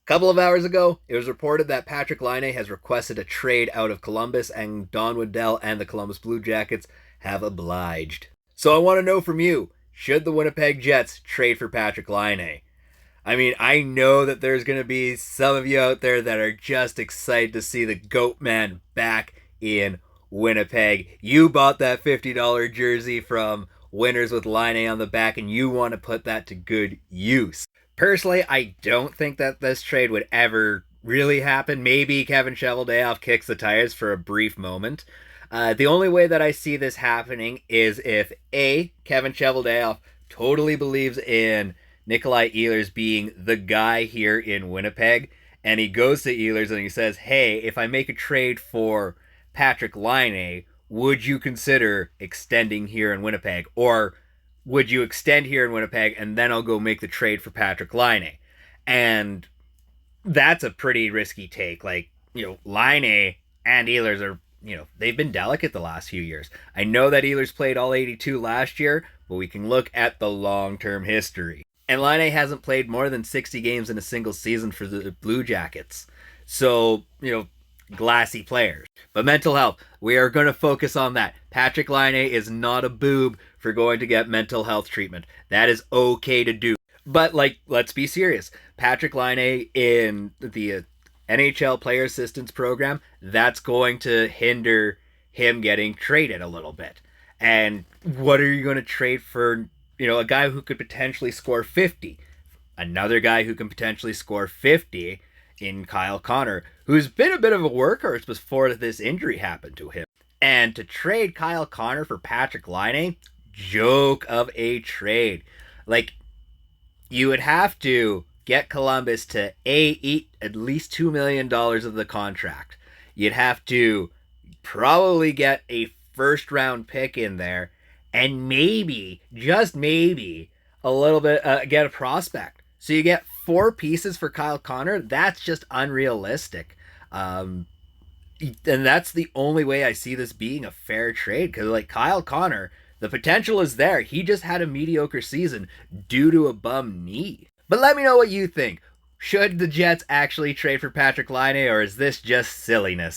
Couple of hours ago, it was reported that Patrik Laine has requested a trade out of Columbus, and Don Waddell and the Columbus Blue Jackets have obliged. So I want to know from you, should the Winnipeg Jets trade for Patrik Laine? I mean, I know that there's going to be some of you out there that are just excited to see the GOAT man back in Winnipeg. You bought that $50 jersey from Winners with Laine on the back, and you want to put that to good use. Personally, I don't think that this trade would ever really happen. Maybe Kevin Cheveldayoff kicks the tires for a brief moment. The only way that I see this happening is if A, Kevin Cheveldayoff totally believes in Nikolai Ehlers being the guy here in Winnipeg, and he goes to Ehlers and he says, hey, if I make a trade for Patrik Laine, would you consider extending here in Winnipeg? Or would you extend here in Winnipeg and then I'll go make the trade for Patrik Laine? And that's a pretty risky take. Like, Laine and Ehlers are, they've been delicate the last few years. I know that Ehlers played all 82 last year, but we can look at the long-term history. And Laine hasn't played more than 60 games in a single season for the Blue Jackets. So, glassy players. But mental health, we are going to focus on that. Patrik Laine is not a boob for going to get mental health treatment. That is okay to do. But, let's be serious. Patrik Laine in the NHL Player Assistance Program, that's going to hinder him getting traded a little bit. And what are you going to trade for, a guy who could potentially score 50? Another guy who can potentially score 50 in Kyle Connor, who's been a bit of a workhorse before this injury happened to him. And to trade Kyle Connor for Patrik Laine, joke of a trade. You would have to get Columbus to eat at least $2 million of the contract. You'd have to probably get a first round pick in there, and maybe, just maybe, a little bit, get a prospect. So you get 4 pieces for Kyle Connor. That's just unrealistic. And that's the only way I see this being a fair trade. Because, Kyle Connor, the potential is there. He just had a mediocre season due to a bum knee. But let me know what you think. Should the Jets actually trade for Patrik Laine, or is this just silliness?